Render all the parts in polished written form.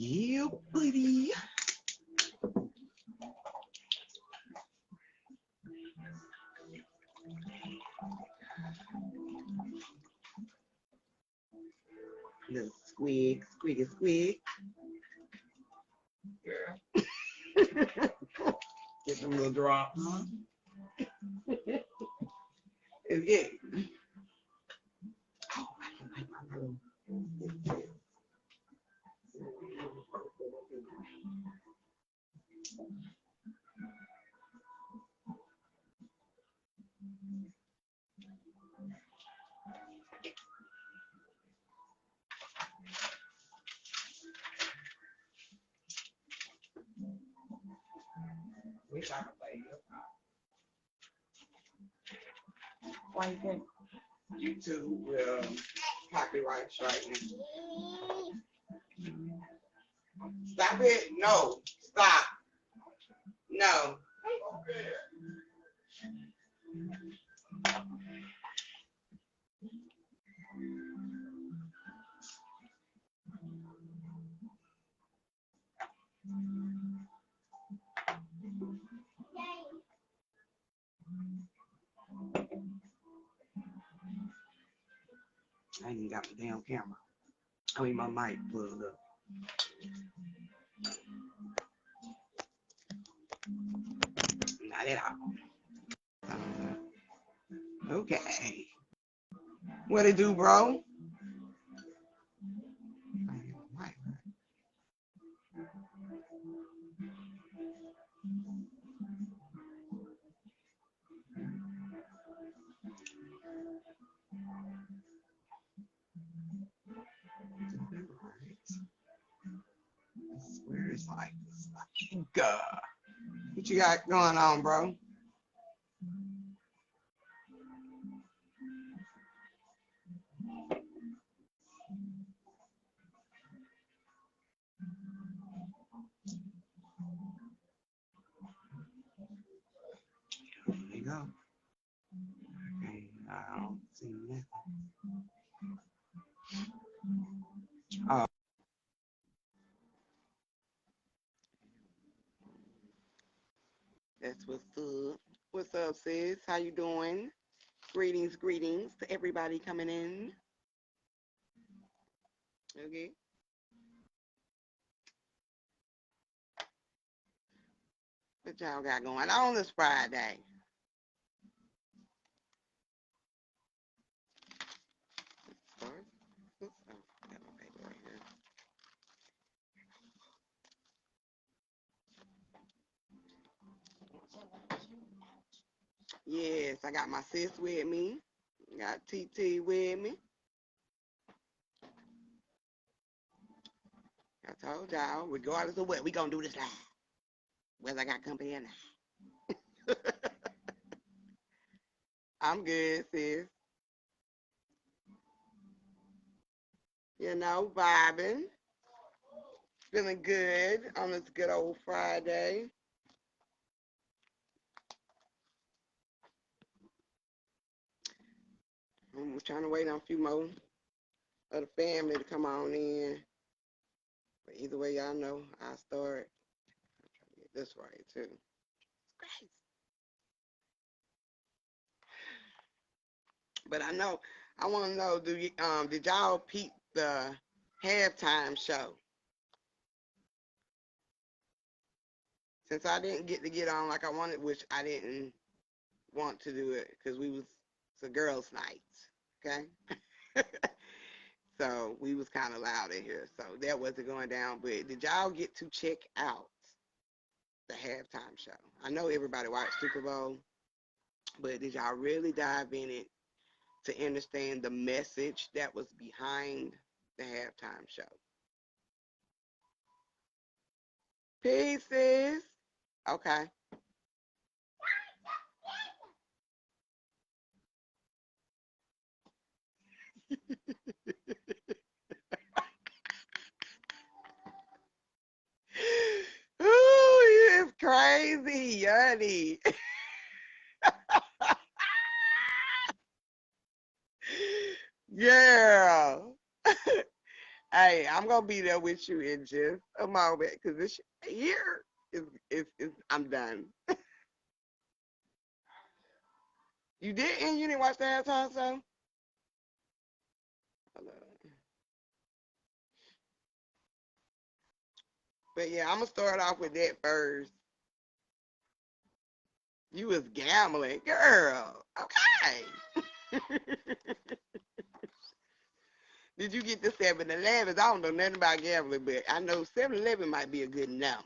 Yeah, buddy. Little squeak, squeaky, squeak. Yeah. Get them little drops. Yeah. Oh, I can like my little. Wish I could play you. Why you think YouTube will copyright strike me? Stop it. No. Stop. No. I ain't even got the damn camera. I mean, my mic plugged up. Not at all. Okay. What it do, bro? Where is like God? What you got going on, bro? There you go. Okay, I don't see nothing. Oh. That's what's up. What's up, sis? How you doing? Greetings, greetings to everybody coming in. Okay. What y'all got going on this Friday? Yes, I got my sis with me. Got TT with me. I told y'all, regardless of what, we gonna do this live. Whether I got company or not. I'm good, sis. You know, vibing. Feeling good on this good old Friday. I'm trying to wait on a few more of the family to come on in. But either way, y'all know, I start. I'm trying to get this right, too. Great. But I know, I want to know, did y'all peep the halftime show? Since I didn't get on like I wanted, which I didn't want to do it because it's a girls' night, okay? So we was kind of loud in here, so that wasn't going down. But did y'all get to check out the halftime show? I know everybody watched Super Bowl, but did y'all really dive in it to understand the message that was behind the halftime show? Pieces. Okay. Ooh, it's crazy, Yuddy. Girl. Hey, I'm gonna be there with you in just a moment because this here is I'm done. You didn't watch the halftime show? But yeah, I'm gonna start off with that first. You was gambling, girl. Okay. Did you get the 7-Elevens? I don't know nothing about gambling, but I know 7-Eleven might be a good number.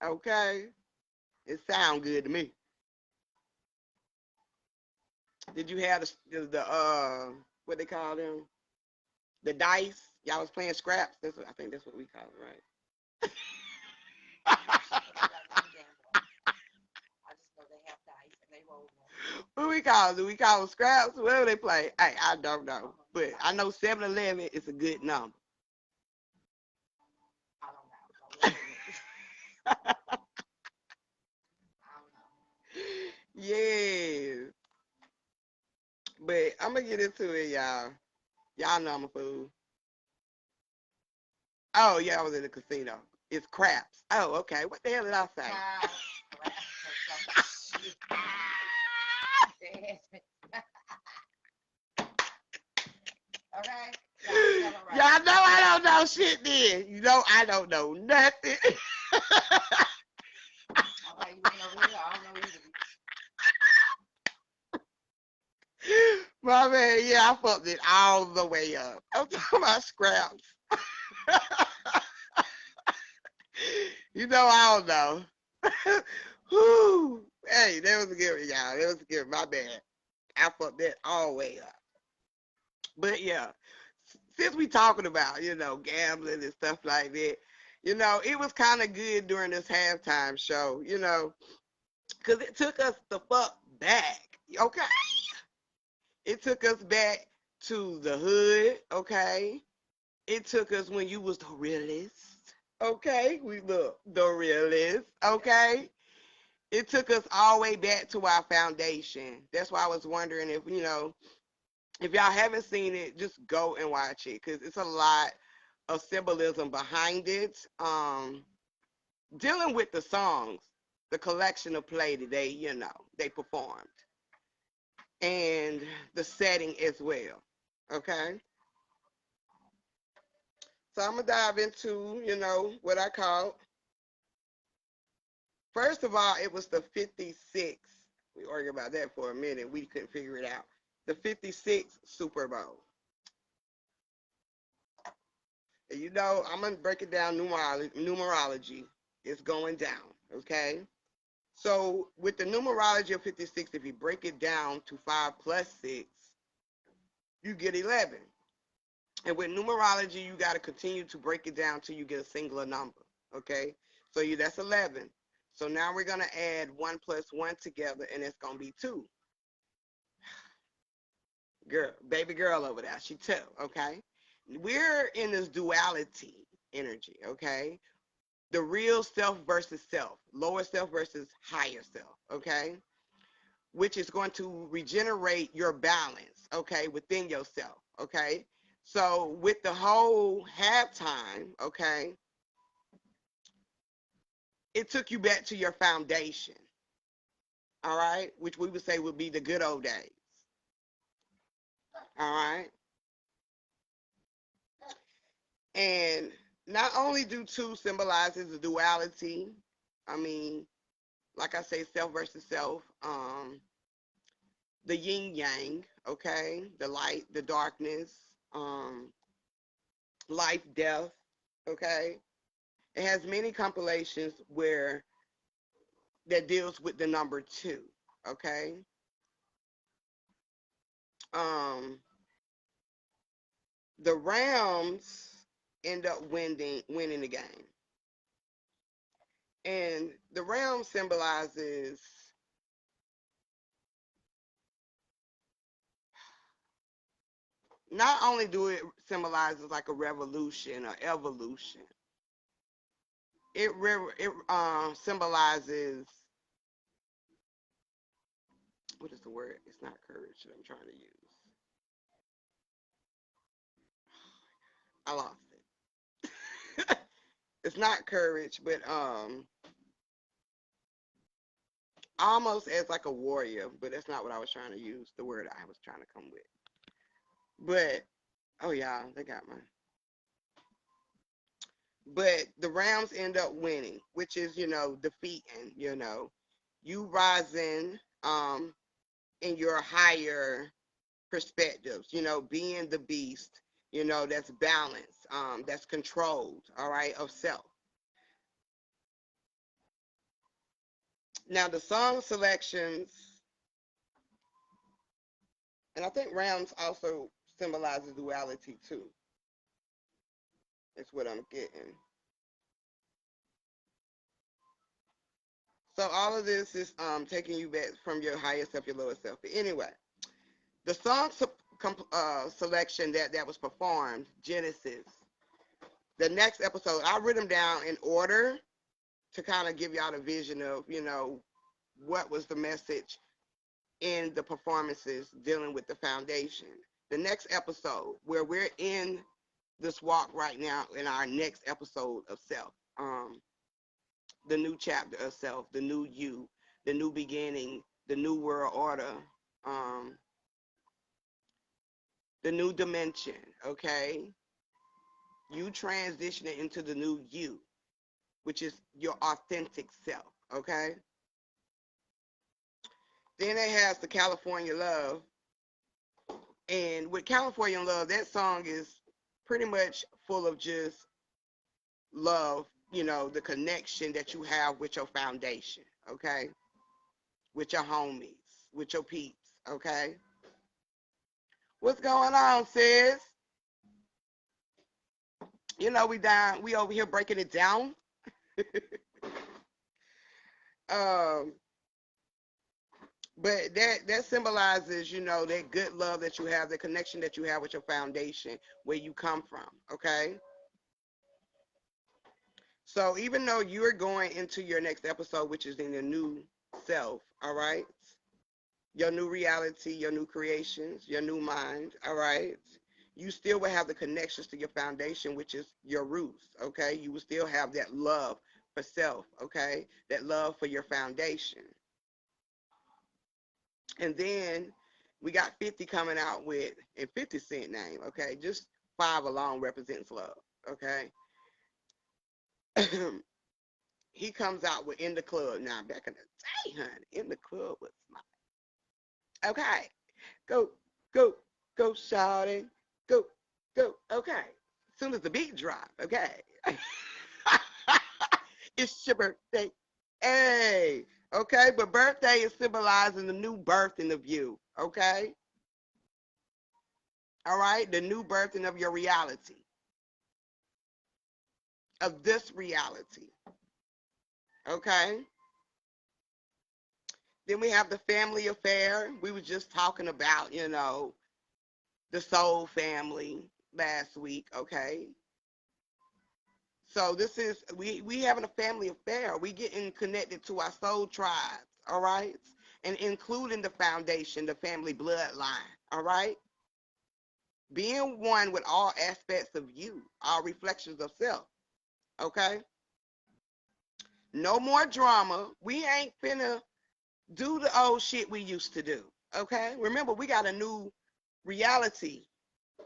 Okay. It sounds good to me. Did you have the what they call them? The dice? Y'all was playing scraps? I think that's what we call it, right? What we call it? Do we call them scraps? Whatever they play. Hey, I don't know. But I know 7-Eleven is a good number. Yes. But I'm gonna get into it, y'all. Y'all know I'm a fool. Oh yeah, I was in the casino. It's craps. Oh, okay. What the hell did I say? Y'all know I don't know shit then. You know I don't know nothing. My man, yeah, I fucked it all the way up. I'm talking about scraps. You know I don't know. Whew. Hey, that was a good one, y'all. That was a good one. My bad. I fucked that all the way up. But yeah, since we talking about, gambling and stuff like that, it was kind of good during this halftime show, because it took us the fuck back, okay? It took us back to the hood, okay? It took us when you was the realest, okay? We look the realest, okay? It took us all the way back to our foundation. That's why I was wondering if y'all haven't seen it, just go and watch it because it's a lot of symbolism behind it. Dealing with the songs, the collection of play that they performed, and the setting as well. Okay, so I'm gonna dive into what I call. First of all, it was the 56. We argued about that for a minute. We couldn't figure it out. The 56th Super Bowl. I'm gonna break it down numerology. It's going down. Okay. So with the numerology of 56, if you break it down to 5 plus 6, you get 11. And with numerology, you got to continue to break it down till you get a singular number. Okay. So that's 11. So now we're gonna add 1 plus 1 together, and it's gonna be 2. Girl, baby girl over there, she too. Okay. We're in this duality energy. Okay. The real self versus self, lower self versus higher self, okay? Which is going to regenerate your balance, okay, within yourself, okay? So with the whole halftime, okay, it took you back to your foundation, all right, which we would say would be the good old days, all right? And not only do 2 symbolizes the duality, I mean, like I say, self versus self, the yin yang, okay, the light, the darkness, um, life, death, okay. It has many compilations where that deals with the number 2, okay. Um, the Rams end up winning the game, and the Ram symbolizes not only do it symbolizes like a revolution or evolution, it symbolizes what is the word? It's not courage that I'm trying to use. I lost it. It's not courage, but almost as like a warrior, but that's not what I was trying to use, the word I was trying to come with. But oh yeah, they got mine. But the Rams end up winning, which is, defeating, you rising in your higher perspectives, being the beast, that's balanced, that's controlled, all right, of self. Now the song selections, and I think Rams also symbolizes duality too. That's what I'm getting. So all of this is taking you back from your higher self, your lower self. But anyway, the song selection that was performed, Genesis. The next episode, I wrote them down in order to kind of give y'all a vision of, what was the message in the performances dealing with the foundation. The next episode, where we're in this walk right now in our next episode of self, the new chapter of self, the new you, the new beginning, the new world order, um, the new dimension, okay? You transitioning into the new you, which is your authentic self, okay? Then it has the California Love. And with California Love, that song is pretty much full of just love, the connection that you have with your foundation, okay? With your homies, with your peeps, okay? What's going on, sis? We over here breaking it down. um, but that symbolizes, that good love that you have, the connection that you have with your foundation, where you come from, okay? So even though you're going into your next episode, which is in your new self, all right? Your new reality, your new creations, your new mind, all right? You still will have the connections to your foundation, which is your roots, okay? You will still have that love for self, okay? That love for your foundation. And then we got 50 coming out with, and 50 Cent name, okay? Just 5 alone represents love, okay? He comes out with In the Club. Now, back in the day, honey, In the Club was my, okay. Go, go, go, shawty. Go, go, okay. As soon as the beat drop, okay. It's your birthday. Hey, okay, but birthday is symbolizing the new birthing of you, okay? All right, the new birthing of your reality, of this reality, okay? Then we have the family affair. We were just talking about, the soul family last week, okay? So this is, we having a family affair. We getting connected to our soul tribes, all right? And including the foundation, the family bloodline, all right? Being one with all aspects of you, all reflections of self, okay? No more drama. We ain't finna do the old shit we used to do, okay? Remember, we got a new reality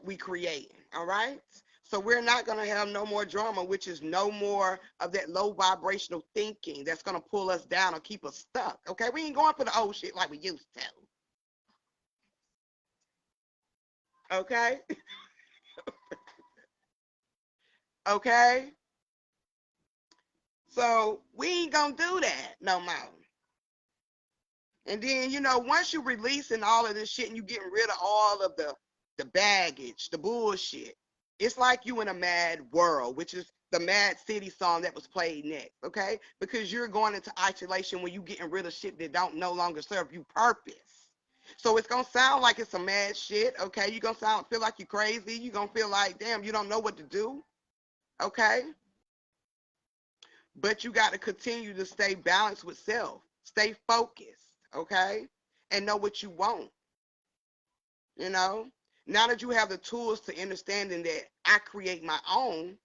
we creating, all right? So we're not going to have no more drama, which is no more of that low vibrational thinking that's going to pull us down or keep us stuck, okay? We ain't going for the old shit like we used to, okay? Okay? So we ain't going to do that no more. And then, once you releasing all of this shit and you getting rid of all of the baggage, the bullshit, it's like you in a mad world, which is the Mad City song that was played next, okay? Because you're going into isolation when you getting rid of shit that don't no longer serve you purpose. So it's going to sound like it's some mad shit, okay? You're going to feel like you're crazy. You're going to feel like, damn, you don't know what to do, okay? But you got to continue to stay balanced with self. Stay focused, okay? And know what you want, you know? Now that you have the tools to understanding that I create my own,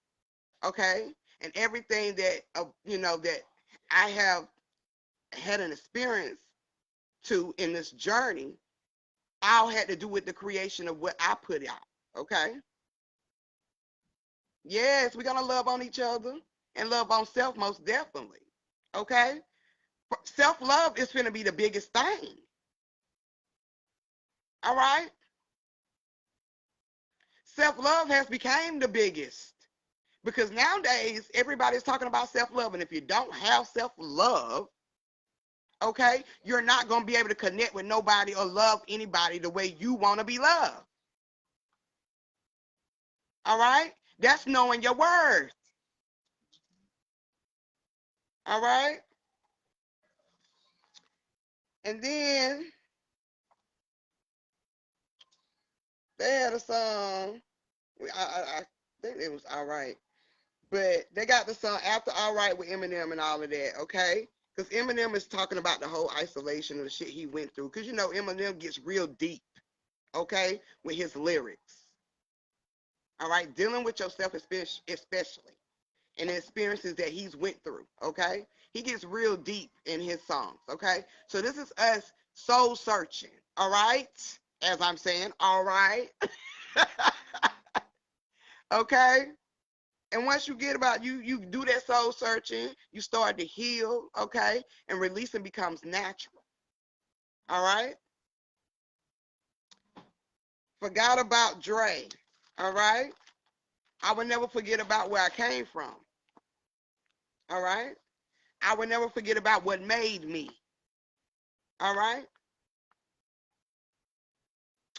okay, and everything that that I have had an experience to in this journey, all had to do with the creation of what I put out. Okay. Yes, we're gonna love on each other and love on self most definitely. Okay. Self love is going to be the biggest thing. All right. Self love has become the biggest because nowadays everybody's talking about self love, and if you don't have self love, okay, you're not going to be able to connect with nobody or love anybody the way you want to be loved. All right. That's knowing your worth. All right. And then they had a song. I think it was All Right. But they got the song After All Right with Eminem and all of that, okay? Because Eminem is talking about the whole isolation of the shit he went through. Because, Eminem gets real deep, okay, with his lyrics. All right? Dealing with yourself especially. And the experiences that he's went through, okay? He gets real deep in his songs, okay? So this is us soul searching, all right? As I'm saying, all right? Okay? And once you get about you do that soul searching, you start to heal, okay? And releasing becomes natural. All right? Forgot about Dre. All right? I will never forget about where I came from. All right? I will never forget about what made me. All right?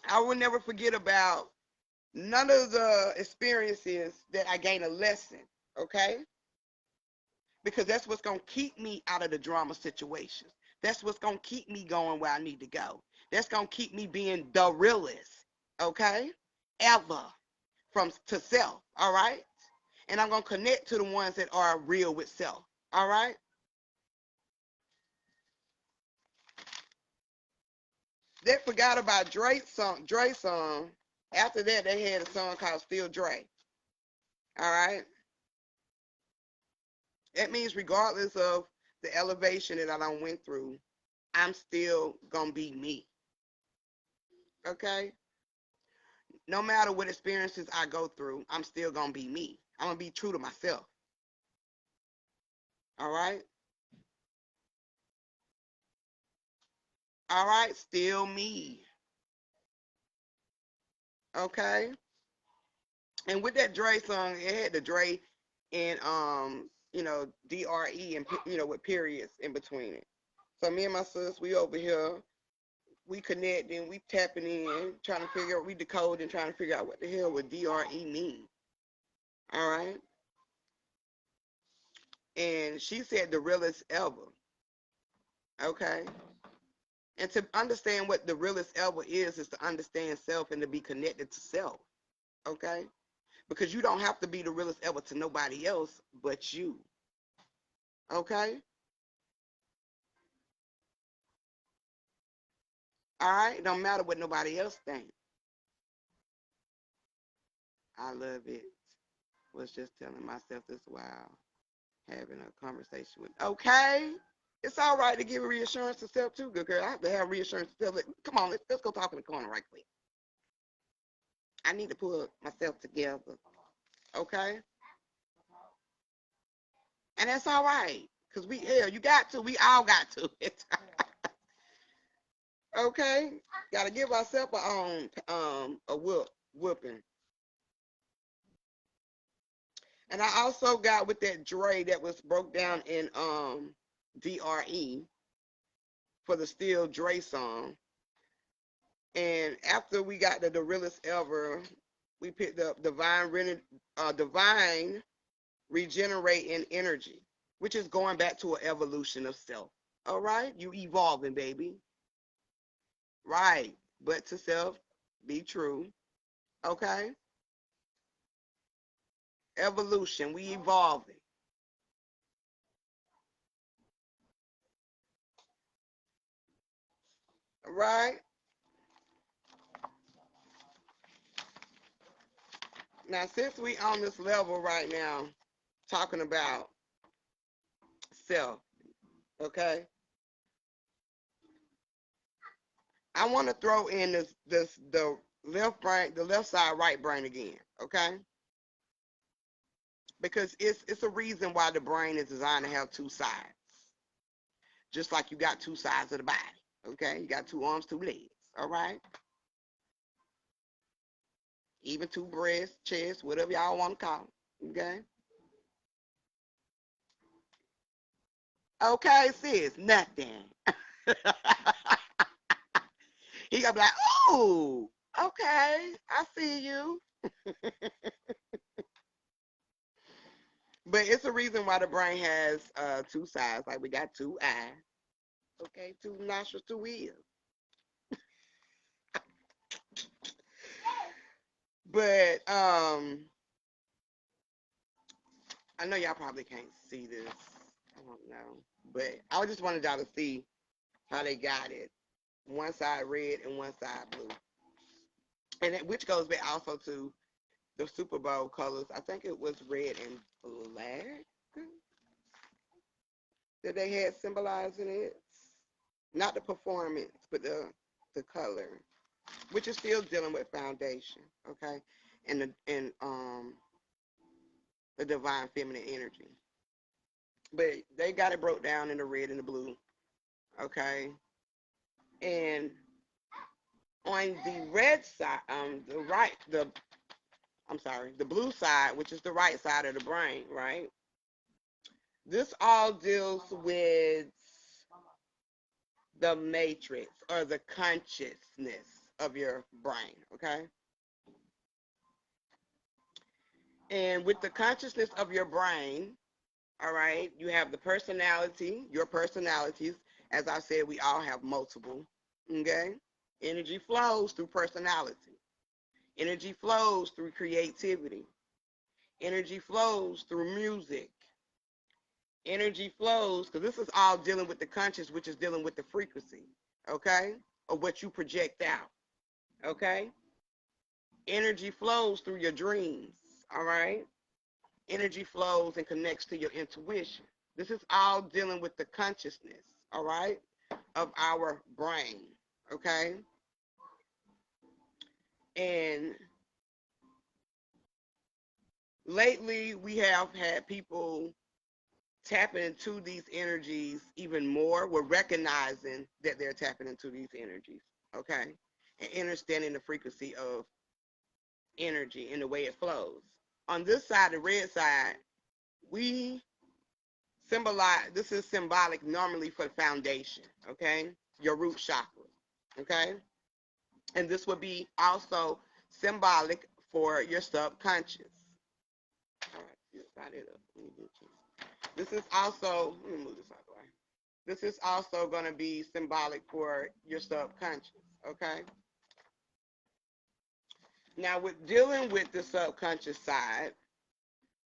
I will never forget about none of the experiences that I gained a lesson, okay? Because that's what's going to keep me out of the drama situations. That's what's going to keep me going where I need to go. That's going to keep me being the realest, okay? Ever from to self, all right? And I'm going to connect to the ones that are real with self, all right? They forgot about Dre's song. After that, they had a song called Still Dre, all right? That means regardless of the elevation that I done went through, I'm still going to be me, okay? No matter what experiences I go through, I'm still going to be me. I'm going to be true to myself. All right? All right, still me. Okay? And with that Dre song, it had the Dre and DRE and with periods in between it. So me and my sis, we over here, we connecting, we tapping in, trying to figure out, we decoding, trying to figure out what the hell would DRE mean. All right? And she said the realest ever. Okay? And to understand what the realest ever is to understand self and to be connected to self. Okay? Because you don't have to be the realest ever to nobody else but you. Okay? All right? It don't matter what nobody else thinks. I love it. Was just telling myself this while having a conversation with. Okay? It's all right to give reassurance to self too, good girl. I have to have reassurance to self. Come on, let's go talk in the corner right quick. I need to pull myself together. Okay? And that's all right. Because you got to. We all got to. Okay? Got to give ourselves a whooping. And I also got with that Dre that was broke down in DRE for the Still Dre song. And after we got the realest ever, we picked up divine regenerating energy, which is going back to an evolution of self. All right? You evolving, baby. Right. But to self, be true. Okay? Evolution. We evolving. Right? Now, since we on this level right now, talking about self, okay, I want to throw in the left brain, the left side, right brain again, okay, because it's a reason why the brain is designed to have two sides, just like you got two sides of the body, okay, you got two arms, two legs, all right, even two breasts, chest, whatever y'all want to call it, okay. Okay, sis, nothing. He gonna be like, oh, okay, I see you. But it's a reason why the brain has two sides. Like we got two eyes, okay, two nostrils, two ears. But I know y'all probably can't see this. I don't know, but I just wanted y'all to see how they got it. One side red and one side blue, and which goes back also to the Super Bowl colors. I think it was red and black that they had symbolizing it. Not the performance, but the color, which is still dealing with foundation, okay, and the divine feminine energy. But they got it broke down in the red and the blue, okay, and on the red side, the right, the I'm sorry, the blue side, which is the right side of the brain, right? This all deals with the matrix or the consciousness of your brain, okay? And with the consciousness of your brain, all right, you have the personality, your personalities. As I said, we all have multiple, okay? Energy flows through personality. Energy flows through creativity. Energy flows through music. Energy flows, because this is all dealing with the conscious, which is dealing with the frequency, okay, of what you project out, okay? Energy flows through your dreams, all right? Energy flows and connects to your intuition. This is all dealing with the consciousness, all right, of our brain, okay? And lately we have had people tapping into these energies even more. We're recognizing that they're tapping into these energies, okay? And understanding the frequency of energy and the way it flows. On this side, the red side, we symbolize, this is symbolic normally for foundation, okay? Your root chakra, okay? And this would be also symbolic for your subconscious. All right, just light it up. This is also, let me move this out of the way. This is also going to be symbolic for your subconscious, okay? Now, with dealing with the subconscious side,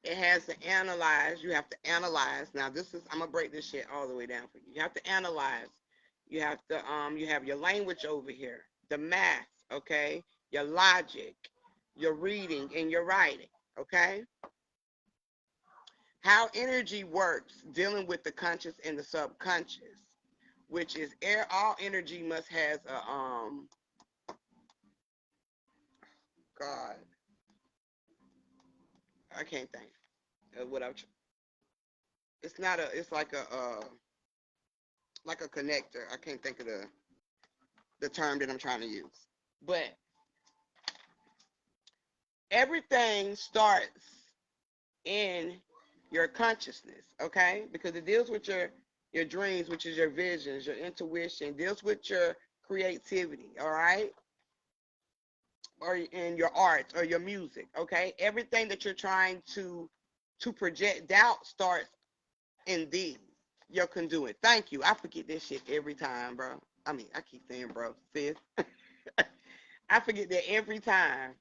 it has to analyze. You have to analyze. Now, this is, I'm going to break this shit all the way down for you. You have to analyze. You have your language over here, the math, okay? Your logic, your reading, and your writing, okay? How energy works dealing with the conscious and the subconscious, which is all energy must has a God, I can't think of what I'm. It's not a. It's like a connector. I can't think of the term that I'm trying to use. But everything starts in your consciousness, okay? Because it deals with your dreams, which is your visions, your intuition, deals with your creativity, all right? Or in your art or your music, okay? Everything that you're trying to project out starts in these. Your conduit. Thank you. I forget this shit every time, bro. I mean, I keep saying, bro, sis. I forget that every time.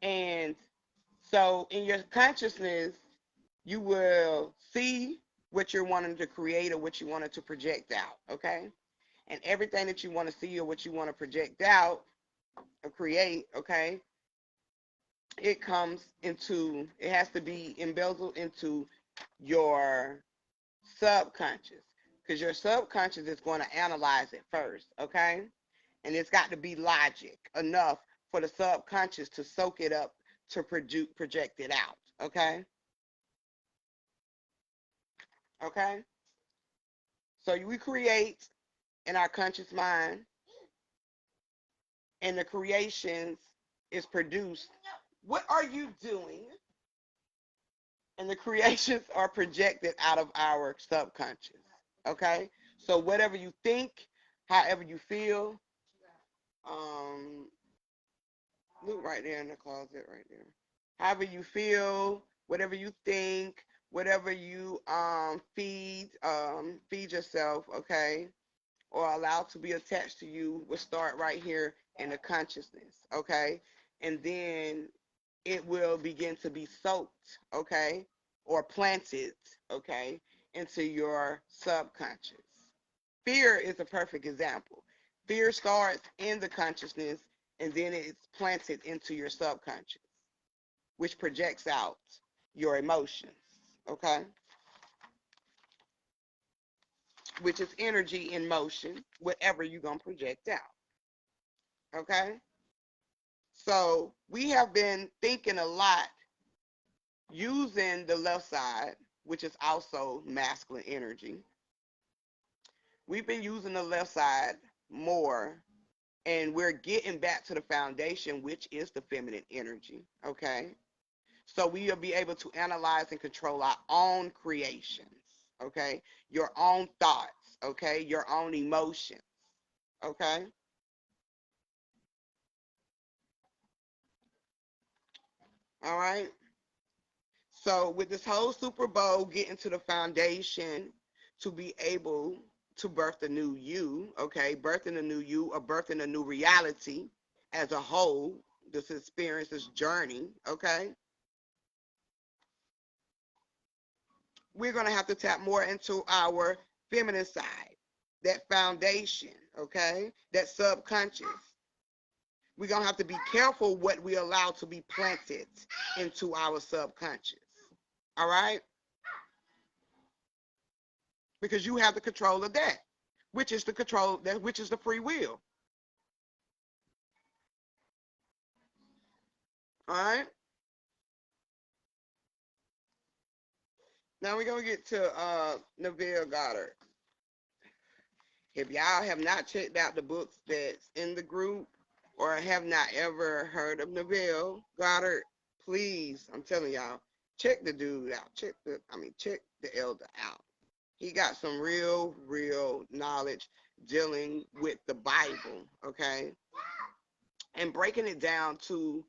And so in your consciousness, you will see what you're wanting to create or what you wanted to project out, okay? And everything that you want to see or what you want to project out or create, okay, it has to be embezzled into your subconscious, because your subconscious is going to analyze it first, okay? And it's got to be logic enough for the subconscious to soak it up to project it out, okay? Okay? So we create in our conscious mind, and the creations is produced. What are you doing? And the creations are projected out of our subconscious. Okay? So whatever you think, however you feel, um, look right there in the closet right there. However you feel, whatever you think, whatever you feed yourself, okay, or allow to be attached to you will start right here in the consciousness, okay? And then it will begin to be soaked, okay, or planted, okay, into your subconscious. Fear is a perfect example. Fear starts in the consciousness and then it's planted into your subconscious, which projects out your emotions, okay? Which is energy in motion, whatever you're going to project out, okay? So we have been thinking a lot using the left side, which is also masculine energy. We've been using the left side more, and we're getting back to the foundation, which is the feminine energy, okay? So we will be able to analyze and control our own creations, okay? Your own thoughts, okay? Your own emotions, okay? All right? So with this whole Super Bowl getting to the foundation to be able to birth the new you, okay, birthing a new you or birthing a new reality as a whole, this experience, this journey, okay, we're going to have to tap more into our feminine side, that foundation, okay, that subconscious. We're going to have to be careful what we allow to be planted into our subconscious, all right? Because you have the control of that, which is the control that which is the free will. All right. Now we're gonna get to Neville Goddard. If y'all have not checked out the books that's in the group or have not ever heard of Neville Goddard, please, I'm telling y'all, check the dude out. Check the elder out. He got some real knowledge dealing with the Bible, okay? And breaking it down to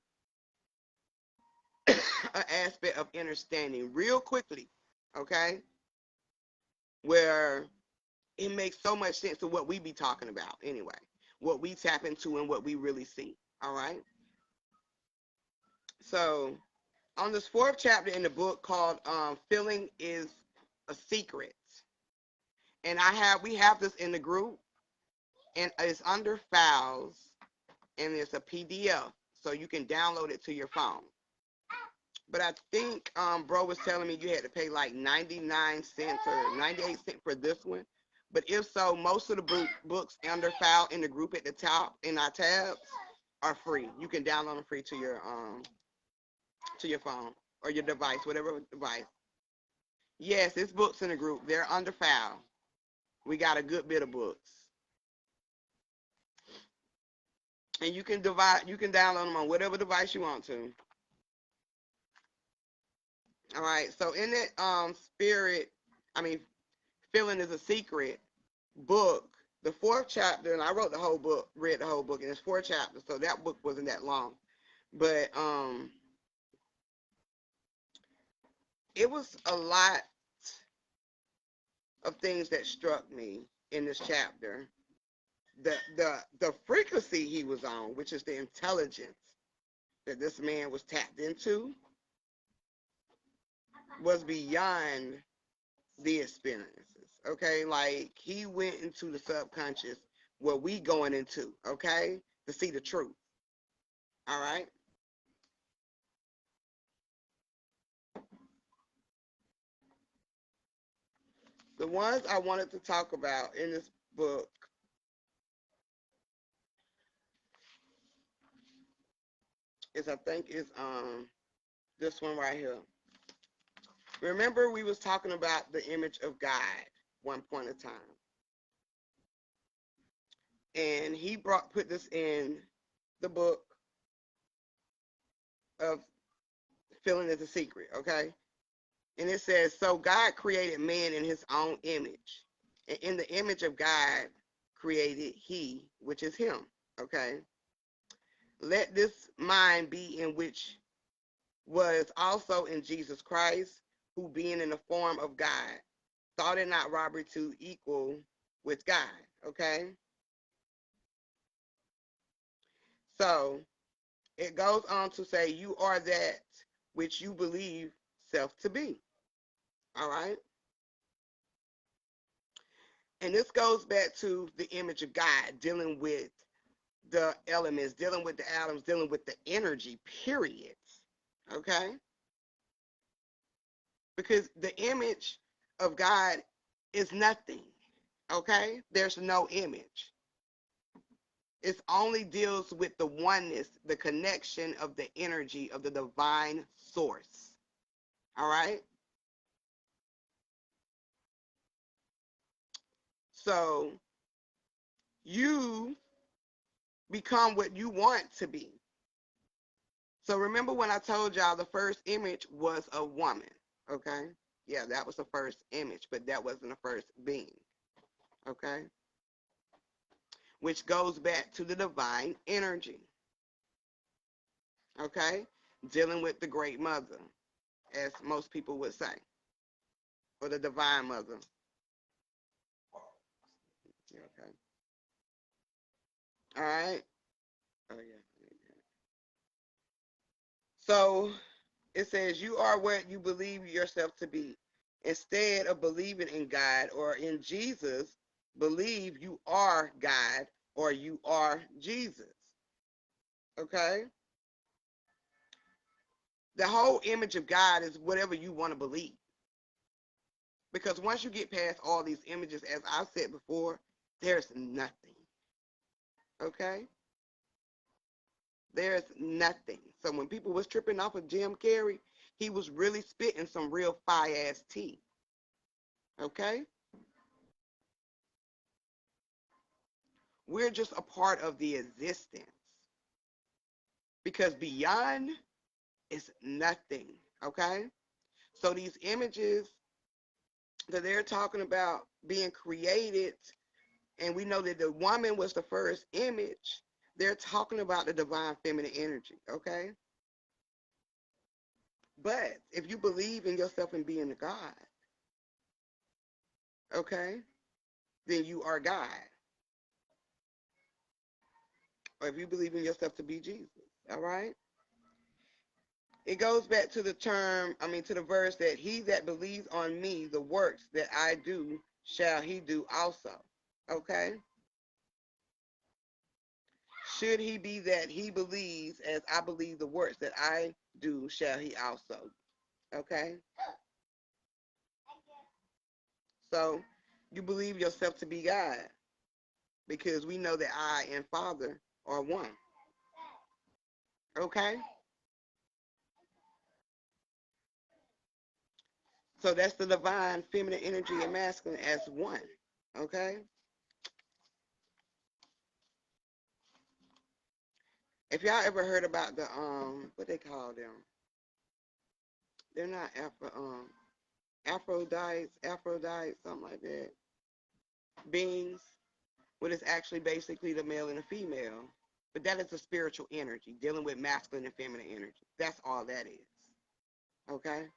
an aspect of understanding real quickly, okay? Where it makes so much sense to what we be talking about anyway, what we tap into and what we really see, all right? So on this fourth chapter in the book called Feeling is a Secret, and we have this in the group, and it's under files, and it's a PDF, so you can download it to your phone. But I think bro was telling me you had to pay like 99 cents or 98 cents for this one. But if so, most of the books under file in the group at the top in our tabs are free. You can download them free to your phone or your device, whatever device. Yes, it's books in the group. They're under file. We got a good bit of books. And you can download them on whatever device you want to. All right. So in that feeling is a secret book, the fourth chapter, and I wrote the whole book, read the whole book, and it's 4 chapters, so that book wasn't that long. But it was a lot of things that struck me in this chapter. The frequency he was on, which is the intelligence that this man was tapped into, was beyond the experiences. Okay, like he went into the subconscious, what we going into, okay, to see the truth. All right. The ones I wanted to talk about in this book is, I think, is this one right here. Remember, we was talking about the image of God one point of time, and he put this in the book of Feeling is a Secret, okay? And it says, so God created man in his own image, and in the image of God created he, which is him, okay? Let this mind be in which was also in Jesus Christ, who being in the form of God, thought it not robbery to equal with God, okay? So it goes on to say, you are that which you believe self to be, all right? And this goes back to the image of God, dealing with the elements, dealing with the atoms, dealing with the energy, period, okay? Because the image of God is nothing, okay? There's no image. It only deals with the oneness, the connection of the energy of the divine source, all right? So you become what you want to be. So remember when I told y'all the first image was a woman, okay? Yeah, that was the first image, but that wasn't the first being, okay? Which goes back to the divine energy, okay? Dealing with the great mother, as most people would say, or the divine mother, okay? All right? Oh, yeah. So it says, you are what you believe yourself to be. Instead of believing in God or in Jesus, believe you are God or you are Jesus. Okay? The whole image of God is whatever you want to believe. Because once you get past all these images, as I said before, there's nothing. Okay? There's nothing. So when people was tripping off of Jim Carrey, he was really spitting some real fire-ass tea. Okay? We're just a part of the existence. Because beyond is nothing. Okay? So these images that they're talking about being created, and we know that the woman was the first image, they're talking about the divine feminine energy. Okay? But if you believe in yourself and being a God, okay, then you are God. Or if you believe in yourself to be Jesus, all right? It goes back to the to the verse that he that believes on me, the works that I do, shall he do also, okay? Should he be that he believes as I believe the works that I do, shall he also, okay? So you believe yourself to be God because we know that I and Father are one, okay? So that's the divine feminine energy and masculine as one. Okay? If y'all ever heard about the what they call them? They're not Aphrodite, something like that. Beings, what is actually basically the male and the female. But that is a spiritual energy, dealing with masculine and feminine energy. That's all that is. Okay?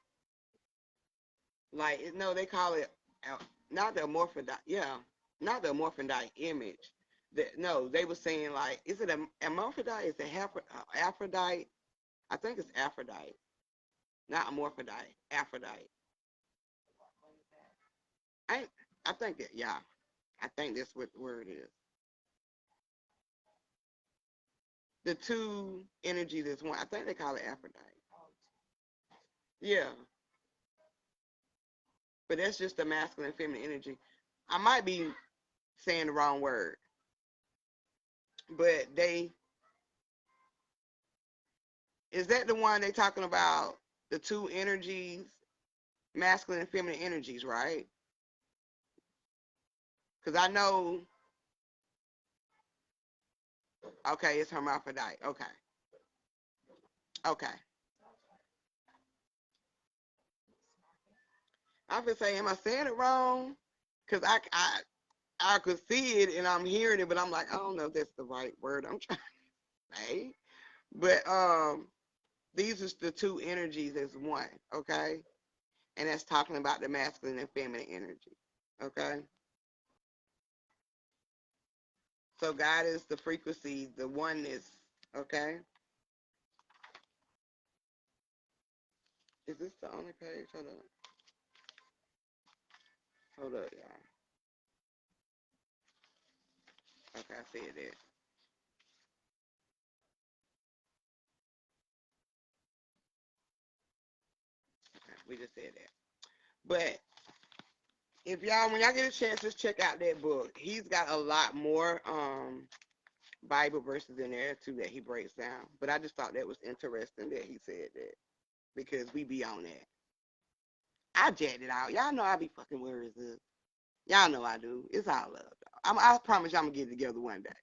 Like, no, they call it not the amorphodite. Yeah, not the amorphodite image. No, they were saying like, is it a amorphodite? Is it Aphrodite? I think it's Aphrodite, not amorphodite. Aphrodite. I I think that, yeah. I think that's what the word is. The two energies is one. I think they call it Aphrodite. Yeah. but that's just the masculine and feminine energy. I might be saying the wrong word, but they is that the one they talking about the two energies, masculine and feminine energies, right? Because I know, okay, it's hermaphrodite. Okay, okay. I been saying, am I saying it wrong? Because I could see it and I'm hearing it, but I'm like, I don't know if that's the right word I'm trying to say. But these are the two energies as one, okay? And that's talking about the masculine and feminine energy, okay? So God is the frequency, the oneness, okay? Is this the only page? Hold up, y'all. Okay, I see it there. Okay, we just said that. But if y'all, when y'all get a chance, just check out that book. He's got a lot more Bible verses in there too that he breaks down. But I just thought that was interesting that he said that because we be on that. I jacked it out. Y'all know I be fucking words up. Y'all know I do. It's all love. Though. I promise y'all I'm gonna get it together one day.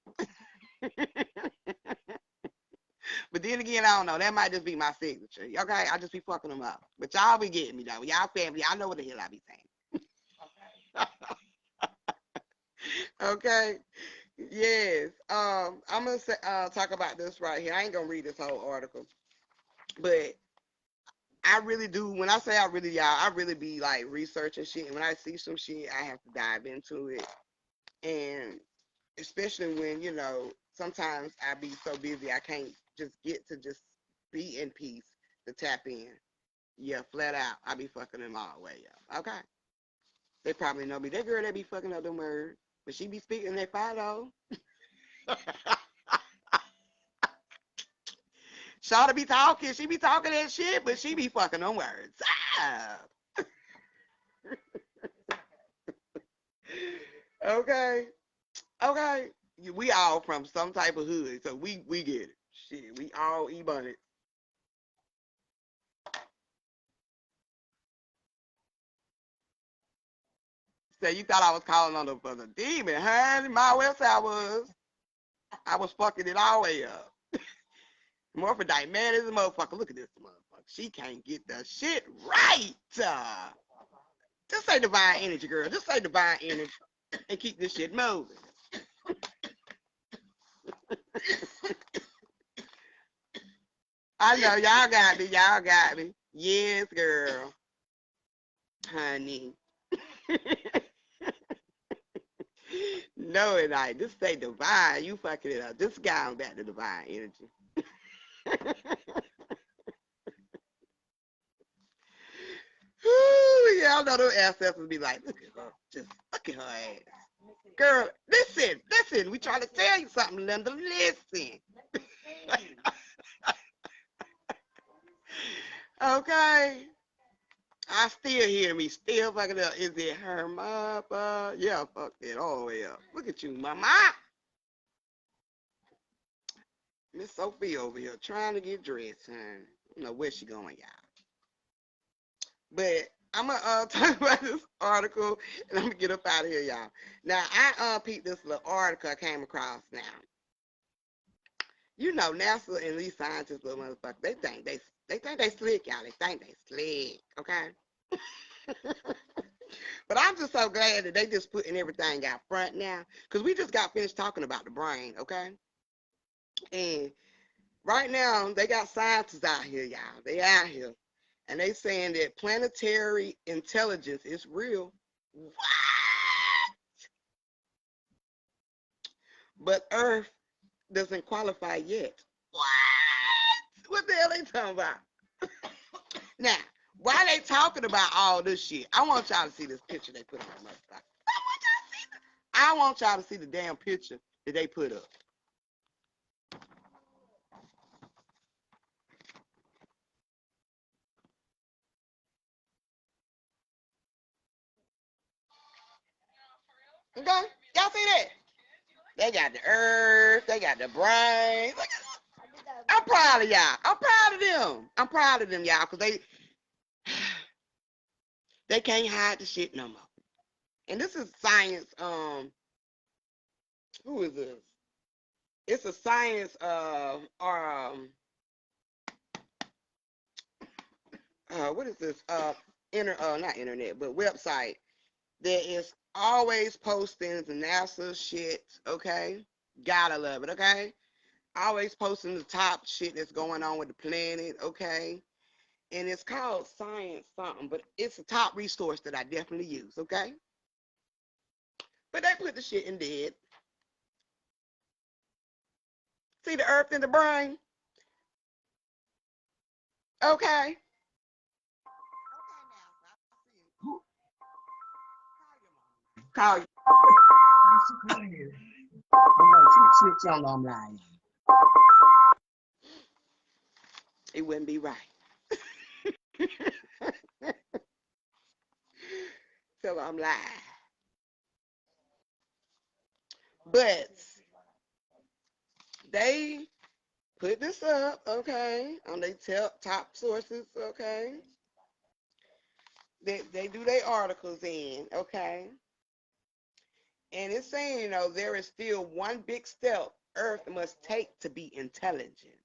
But then again, I don't know. That might just be my signature. Okay, I just be fucking them up. But y'all be getting me though. Y'all family. I know what the hell I be saying. Okay. Yes. I'm gonna talk about this right here. I ain't gonna read this whole article, but I really do. When I say I really, y'all, I really be like researching shit. And when I see some shit, I have to dive into it. And especially when sometimes I be so busy I can't just get to just be in peace to tap in. Yeah, flat out, I be fucking them all the way up. Okay, they probably know me. That girl that be fucking up them words, but she be speaking that fire though. Shawty be talking, she be talking that shit, but she be fucking them words. Ah. Okay, okay. We all from some type of hood, so we get it. Shit, we all ebonics. So you thought I was calling on the for the demon, huh? My website I was fucking it all the way up. Morphodite, man, this motherfucker. Look at this motherfucker. She can't get the shit right. Just say divine energy, girl. Just say divine energy and keep this shit moving. I know y'all got me. Y'all got me. Yes, girl, honey. No, it ain't. Just say divine. You fucking it up. Just guy on back to divine energy. Ooh, yeah, I know those ancestors be like, look at her. Just look at her ass. Girl, listen. We trying to tell you something, Linda. Listen. Okay. I still hear me. Still fucking up. Is it her mama? Yeah, fuck that all the way up. Look at you, mama. Miss Sophie over here trying to get dressed, huh? I don't know where she going, y'all. But I'm gonna talk about this article and I'm gonna get up out of here, y'all. Now I peeped this little article I came across now. NASA and these scientists, little motherfuckers, they think they slick, y'all. They think they slick, okay? But I'm just so glad that they just putting everything out front now, because we just got finished talking about the brain, okay? And right now they got scientists out here, y'all. They out here, and they saying that planetary intelligence is real. What? But Earth doesn't qualify yet. What? What the hell they talking about? Now, while they talking about all this shit, I want y'all to see this picture they put on the motherfucker. I want y'all to see the damn picture that they put up. Okay? Y'all see that? They got the earth, they got the brain. I'm proud of y'all. I'm proud of them. I'm proud of them, y'all, because they can't hide the shit no more. And this is science. Who is this? It's a science or what is this? Not internet, but website that is always posting the NASA shit. Okay, gotta love it. Okay, always posting the top shit that's going on with the planet. Okay, and it's called Science something, but it's a top resource that I definitely use. Okay, but they put the shit in dead. See the earth and the brain. Okay. Call you. It wouldn't be right. Tell her I'm lying. But they put this up, okay, on their top sources, okay. They do their articles in, okay. And it's saying, there is still one big step Earth must take to be intelligent.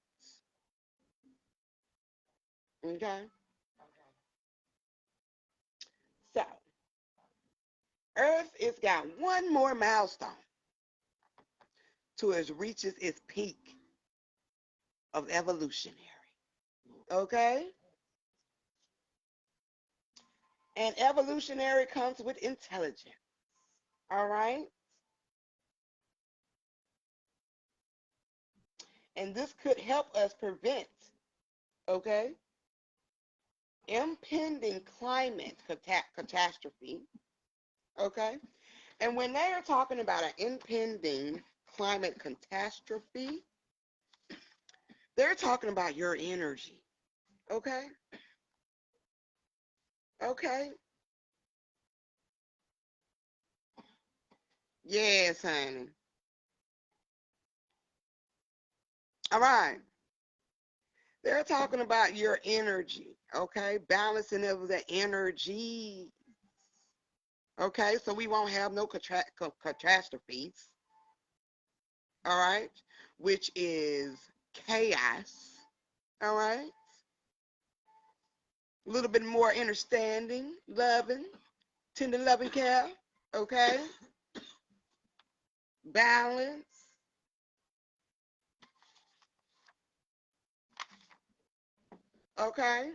Okay? So, Earth has got one more milestone till it reaches its peak of evolutionary. Okay? And evolutionary comes with intelligence. All right? And this could help us prevent, okay, impending climate catastrophe. Okay? And when they are talking about an impending climate catastrophe, they're talking about your energy. Okay? Okay? Yes, honey. All right. They're talking about your energy. Okay? Balancing of the energy. Okay? So we won't have no catastrophes. All right? Which is chaos. All right? A little bit more understanding, loving, tender loving care. Okay? Balance. Okay?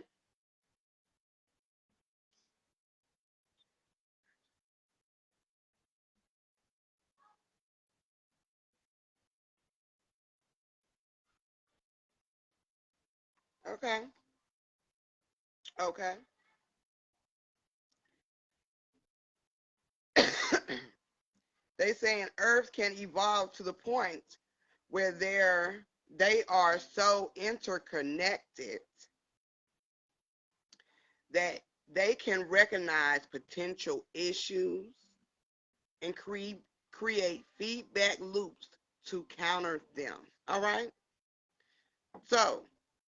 Okay? Okay? They saying Earth can evolve to the point where they are so interconnected that they can recognize potential issues and create feedback loops to counter them. All right? So,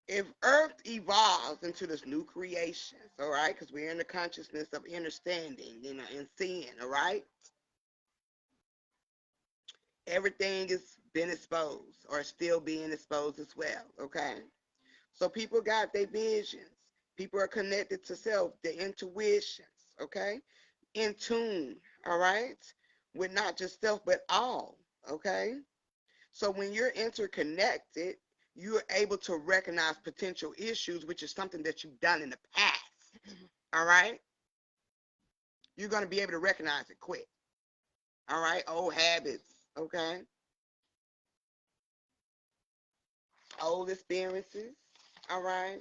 if Earth evolves into this new creation, all right, because we're in the consciousness of understanding, and seeing, all right, everything has been exposed or still being exposed as well, okay? So people got their visions. People are connected to self, their intuitions, okay? In tune, all right, with not just self, but all, okay? So when you're interconnected, you're able to recognize potential issues, which is something that you've done in the past, all right? You're going to be able to recognize it quick, all right? Old habits, okay? Old experiences, all right?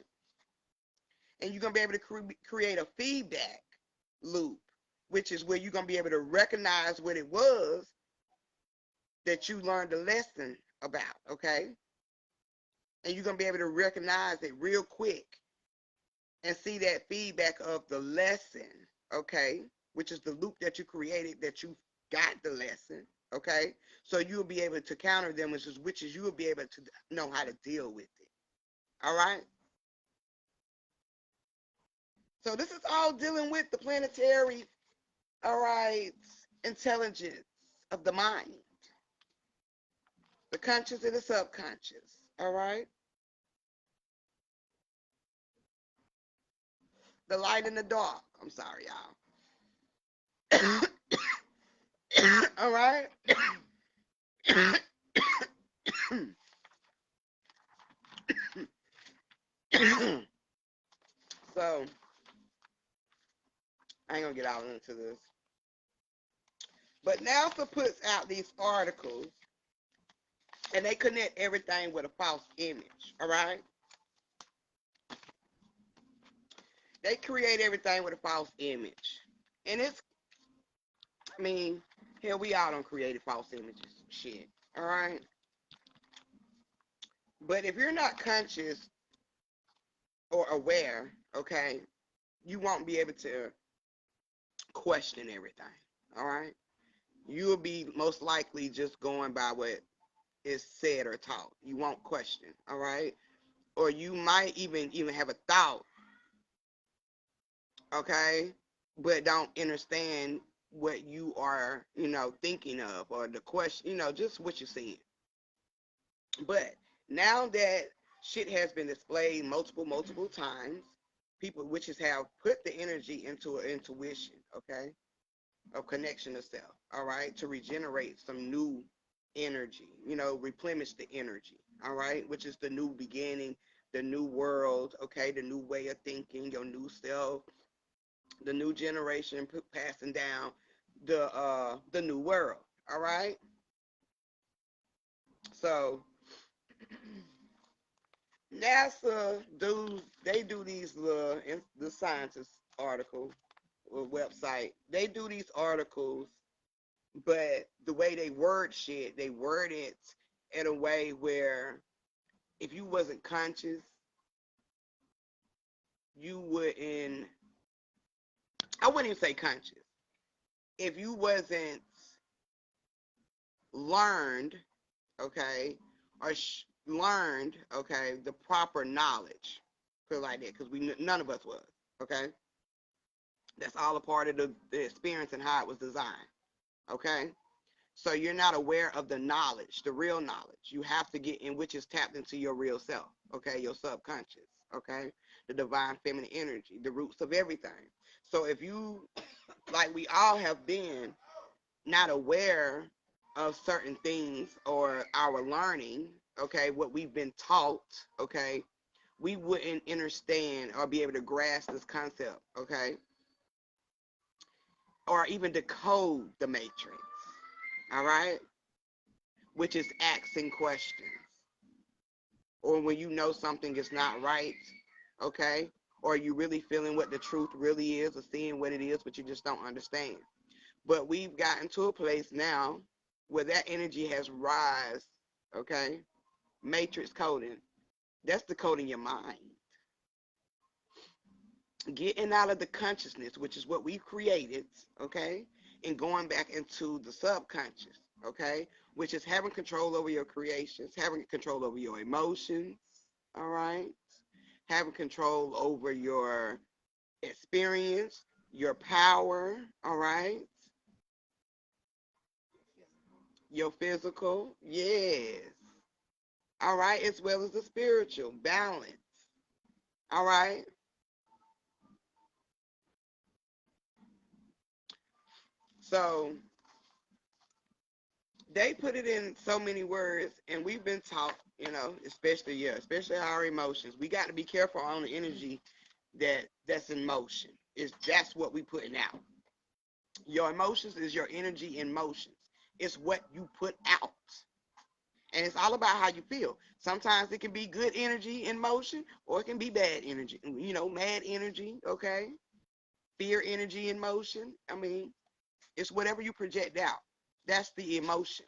And you're going to be able to create a feedback loop, which is where you're going to be able to recognize what it was that you learned a lesson about, okay? And you're going to be able to recognize it real quick and see that feedback of the lesson, okay? Which is the loop that you created that you got the lesson, okay? So you'll be able to counter them, which is you will be able to know how to deal with it. All right? So this is all dealing with the planetary, all right, intelligence of the mind, the conscious and the subconscious, all right? The light and the dark. I'm sorry, y'all. All right? So, I ain't gonna get all into this. But NASA puts out these articles and they connect everything with a false image, all right? They create everything with a false image. And it's, I mean, hell, we all don't create false images. Shit, all right? But if you're not conscious or aware, okay, you won't be able to question everything, all right? You'll be most likely just going by what is said or taught. You won't question, all right? Or you might even have a thought, okay, but don't understand what you are, thinking of, or the question, just what you're seeing. But now that shit has been displayed multiple times, people witches have put the energy into an intuition, okay, of connection to self, all right, to regenerate some new energy, replenish the energy, all right, which is the new beginning, the new world, okay, the new way of thinking, your new self, the new generation passing down the new world, all right. So NASA do these the scientist article or website. They do these articles, but the way they word shit, they word it in a way where if you wasn't conscious, you wouldn't. I wouldn't even say conscious. If you wasn't learned, okay, or learned, okay, the proper knowledge, put it like that, because none of us was, okay. That's all a part of the experience and how it was designed, okay. So you're not aware of the knowledge, the real knowledge. You have to get in, which is tapped into your real self, okay, your subconscious, okay, the divine feminine energy, the roots of everything. So if you, like we all have been, not aware of certain things or our learning, okay, what we've been taught, okay, we wouldn't understand or be able to grasp this concept, okay, or even decode the matrix, all right, which is asking questions, or when you know something is not right, okay, or you really feeling what the truth really is or seeing what it is, but you just don't understand. But we've gotten to a place now where that energy has rise, okay? Matrix coding. That's the coding your mind. Getting out of the consciousness, which is what we've created, okay? And going back into the subconscious, okay? Which is having control over your creations, having control over your emotions, all right? Having control over your experience, your power, all right? Your physical, yes. All right, as well as the spiritual balance. All right. So they put it in so many words, and we've been taught, especially our emotions. We got to be careful on the energy that's in motion. That's what we putting out. Your emotions is your energy in motions. It's what you put out. And it's all about how you feel. Sometimes it can be good energy in motion, or it can be bad energy, mad energy, okay? Fear energy in motion. I mean, it's whatever you project out. That's the emotion.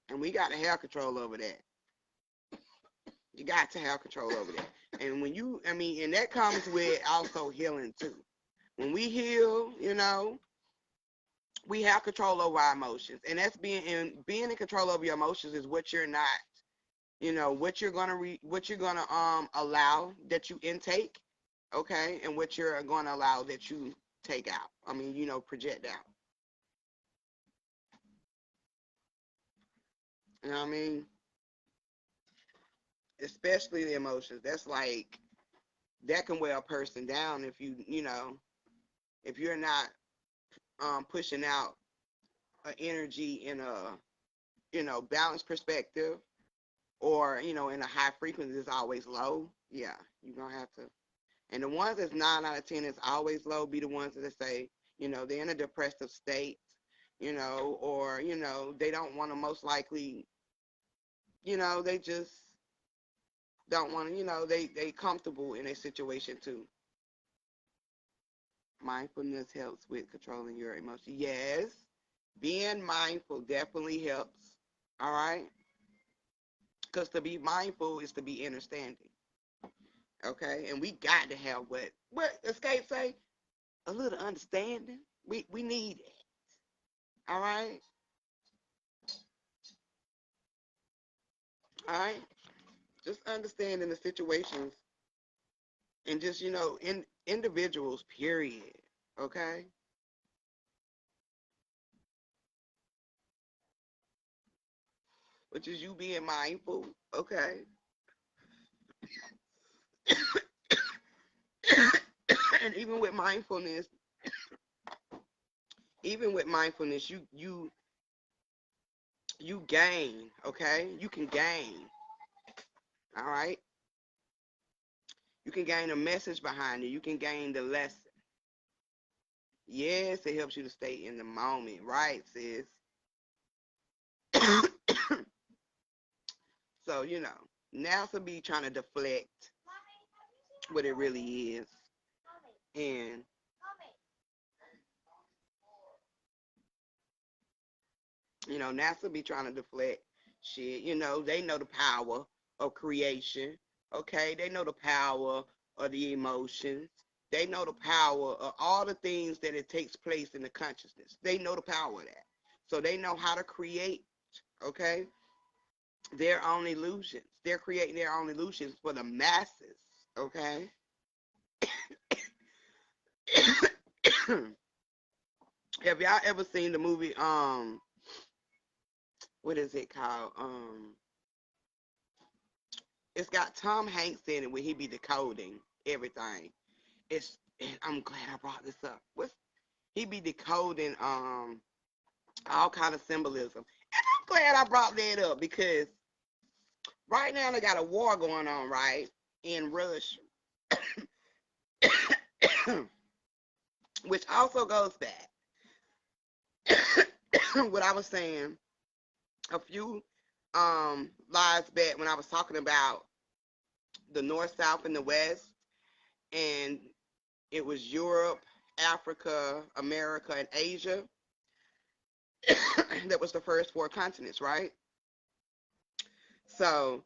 And we got to have control over that. You got to have control over that. And and that comes with also healing too. When we heal, we have control over our emotions, and that's being in control over your emotions is what you're not, what you're gonna allow that you intake, okay, and what you're gonna allow that you take out. I mean, project out. You know what I mean? Especially the emotions. That's like that can wear a person down if if you're not pushing out an energy in a balanced perspective, or in a high frequency is always low. Yeah, you're gonna have to. And the ones that's 9 out of 10 is always low be the ones that say they're in a depressive state, or they don't want to, most likely, they just don't want to, they comfortable in a situation too. Mindfulness helps with controlling your emotions. Yes, being mindful definitely helps. All right, because to be mindful is to be understanding. Okay, and we got to have what Escape say, a little understanding. We need it. All right, all right. Just understanding the situations, and just in individuals. Period. Okay. Which is you being mindful. Okay. And even with mindfulness, you gain. Okay, you can gain. All right, you can gain a message behind it. You can gain the lesson. Yes, it helps you to stay in the moment, right, sis? So NASA be trying to deflect what it really is, and NASA be trying to deflect shit. They know the power of creation. Okay, they know the power of the emotions. They know the power of all the things that it takes place in the consciousness. They know the power of that. So they know how to create, okay, their own illusions. They're creating their own illusions for the masses, okay? Have y'all ever seen the movie, what is it called? It's got Tom Hanks in it where he be decoding everything. I'm glad I brought this up. He be decoding all kind of symbolism. And I'm glad I brought that up because right now they got a war going on, right, in Russia. Which also goes back what I was saying a few lives back when I was talking about the North, South, and the West, and it was Europe, Africa, America, and Asia. That was the first four continents, right? So,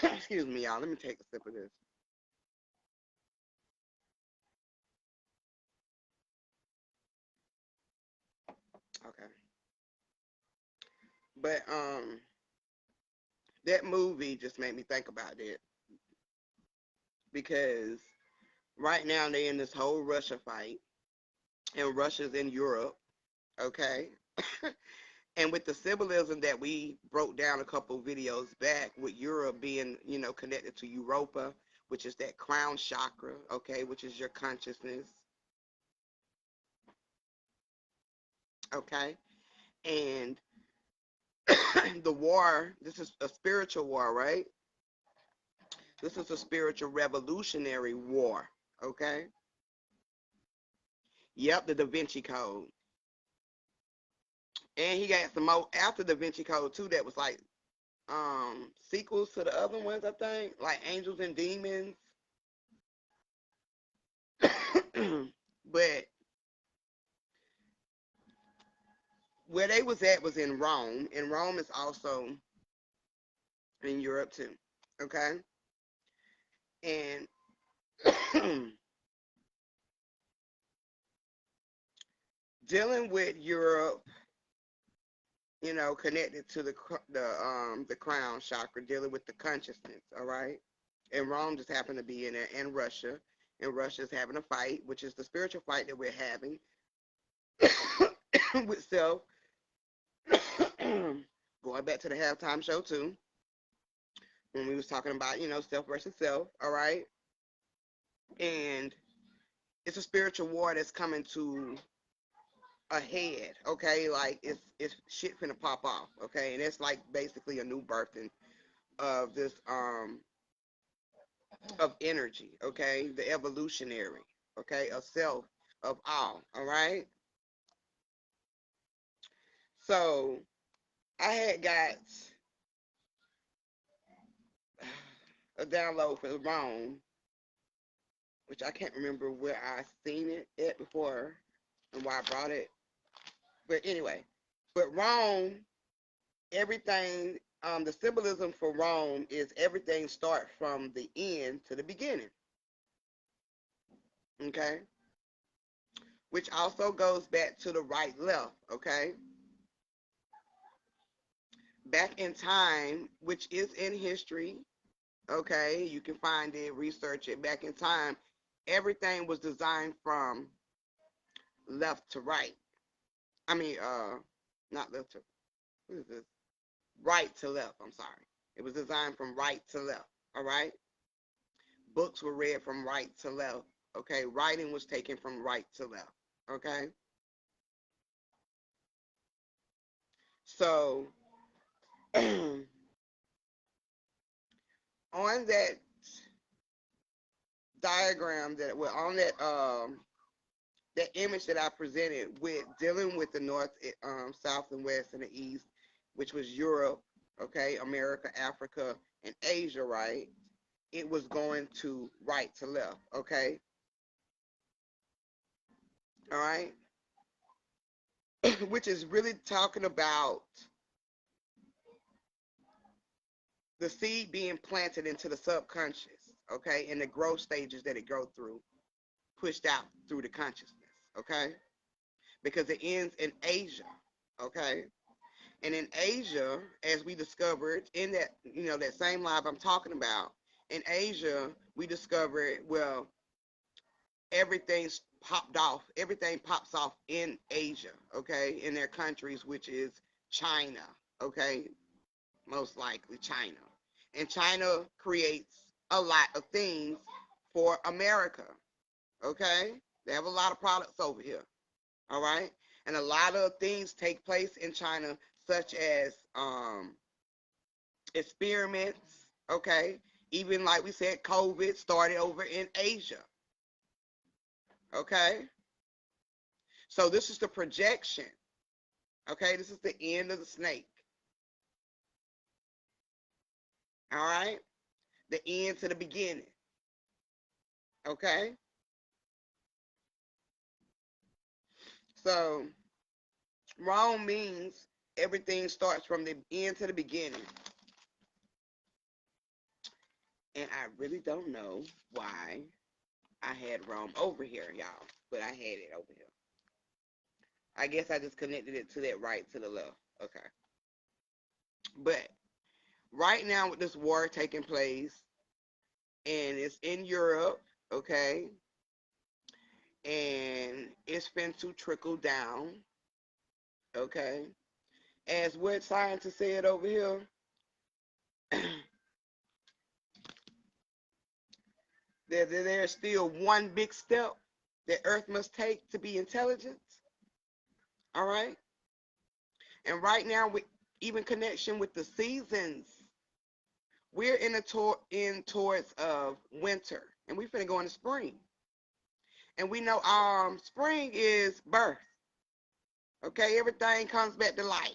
excuse me, y'all. Let me take a sip of this. Okay. But that movie just made me think about it because right now they're in this whole Russia fight, and Russia's in Europe, okay? And with the symbolism that we broke down a couple videos back, with Europe being, connected to Europa, which is that crown chakra, okay, which is your consciousness, okay? And the war, this is a spiritual war, right? This is a spiritual revolutionary war, okay? Yep, the Da Vinci Code. And he got some more after Da Vinci Code too that was like sequels to the other ones, I think, like Angels and Demons. But where they was at was in Rome, and Rome is also in Europe too. Okay? And dealing with Europe, connected to the crown chakra, dealing with the consciousness. All right, and Rome just happened to be in there, and Russia, and Russia's having a fight, which is the spiritual fight that we're having with self. Going back to the halftime show too, when we was talking about self versus self. All right, and it's a spiritual war that's coming to ahead, okay? Like it's shit finna pop off, okay? And it's like basically a new birthing of this of energy, okay? The evolutionary, okay, of self, of all right? So I had got a download for Rome, which I can't remember where I seen it at before and why I brought it. But anyway, but Rome, everything, the symbolism for Rome is everything start from the end to the beginning. Okay? Which also goes back to the right left, okay? Back in time, which is in history, okay? You can find it, research it. Back in time, everything was designed from left to right. I mean, not left to, what is this? Right to left, I'm sorry. It was designed from right to left, all right? Books were read from right to left, okay? Writing was taken from right to left, okay? So, on that diagram that, well, on that image that I presented with dealing with the north, south, and west, and the east, which was Europe, okay, America, Africa, and Asia, right? It was going to right to left, okay? All right? Which is really talking about the seed being planted into the subconscious, okay, and the growth stages that it go through, pushed out through the consciousness, okay? Because it ends in Asia, okay? And in Asia, as we discovered in that, that same live I'm talking about, in Asia, we discovered, well, everything's popped off. Everything pops off in Asia, okay, in their countries, which is China, okay, most likely China. And China creates a lot of things for America, okay? They have a lot of products over here, all right? And a lot of things take place in China, such as experiments, okay? Even like we said, COVID started over in Asia, okay? So this is the projection, okay? This is the end of the snake, all right? The end to the beginning, okay? So Rome means everything starts from the end to the beginning. And I really don't know why I had Rome over here, y'all, but I had it over here. I guess I just connected it to that right to the left. Okay. But right now with this war taking place, and it's in Europe, okay, and it's been to trickle down, okay. As what scientists said over here, there's still one big step that Earth must take to be intelligent, all right? And right now, with even connection with the seasons, we're in towards of winter, and we finna go into spring. And we know spring is birth. Okay, everything comes back to life.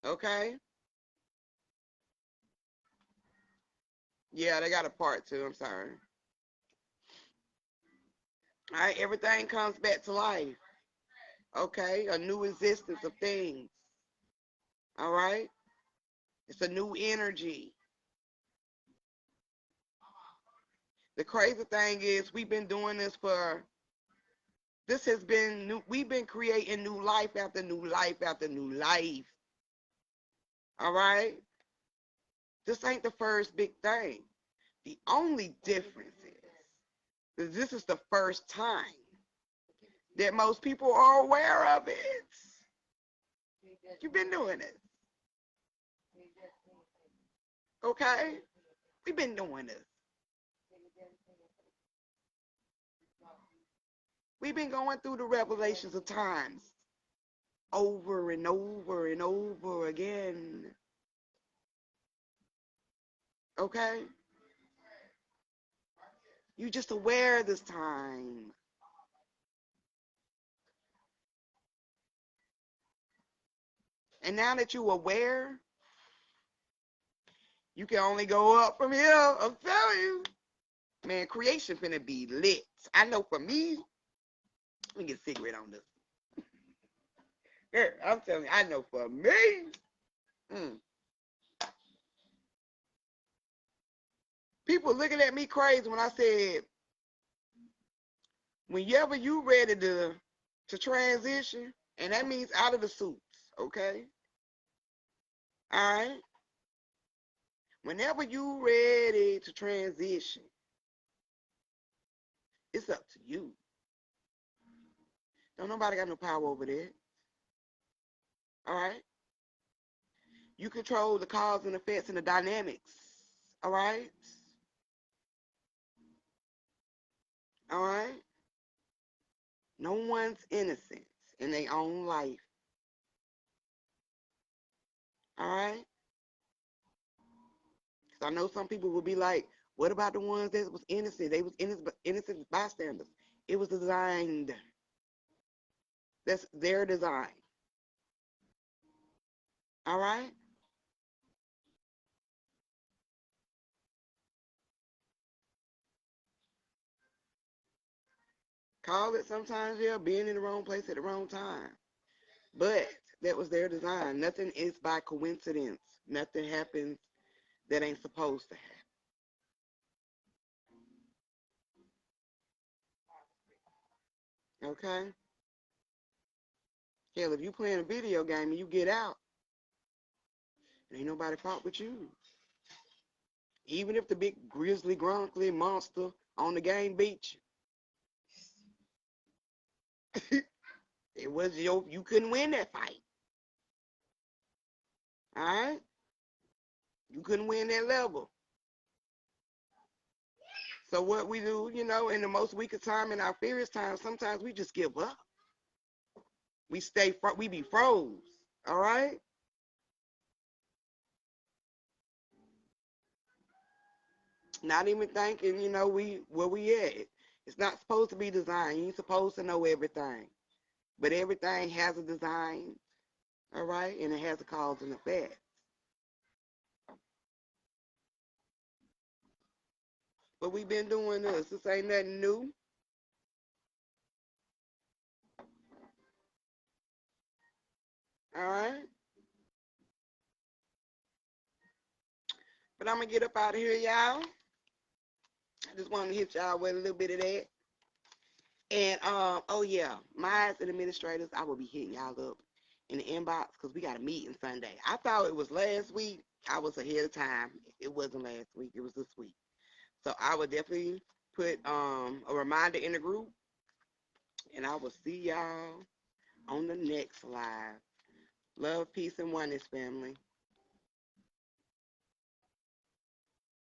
Okay? Yeah, they got a part two, I'm sorry. All right, everything comes back to life. Okay, a new existence of things. All right? It's a new energy. The crazy thing is we've been doing this for This has been new. We've been creating new life after new life after new life. All right? This ain't the first big thing. The only difference is that this is the first time that most people are aware of it. You've been doing it. Okay? We've been doing this. We've been going through the revelations of times over and over and over again. Okay? You just aware this time. And now that you're aware, you can only go up from here. I'm telling you. Man, creation finna be lit. I know for me, let me get a cigarette on this. Yeah, I'm telling you, I know for me. People looking at me crazy when I said, whenever you ready to transition, and that means out of the suits, okay? All right? Whenever you ready to transition, it's up to you. Don't nobody got no power over that. All right? You control the cause and effects and the dynamics. All right? All right? No one's innocent in their own life. All right? Because I know some people will be like, what about the ones that was innocent? They was innocent bystanders. It was designed. That's their design. All right? Call it sometimes, yeah, being in the wrong place at the wrong time. But that was their design. Nothing is by coincidence. Nothing happens that ain't supposed to happen. Okay? Hell, if you playing a video game and you get out, ain't nobody fought with you. Even if the big grizzly grunkly monster on the game beat you, it was you couldn't win that fight. All right? You couldn't win that level. So what we do, in the most weakest time, in our fiercest time, sometimes we just give up. We be froze. All right? Not even thinking, where we at. It's not supposed to be designed. You ain't supposed to know everything. But everything has a design, all right? And it has a cause and effect. But we've been doing this. This ain't nothing new. All right? But I'm going to get up out of here, y'all. I just wanted to hit y'all with a little bit of that. And, oh, yeah, my administrators, I will be hitting y'all up in the inbox because we got a meeting Sunday. I thought it was last week. I was ahead of time. It wasn't last week. It was this week. So I would definitely put a reminder in the group. And I will see y'all on the next live. Love, peace, and oneness, family.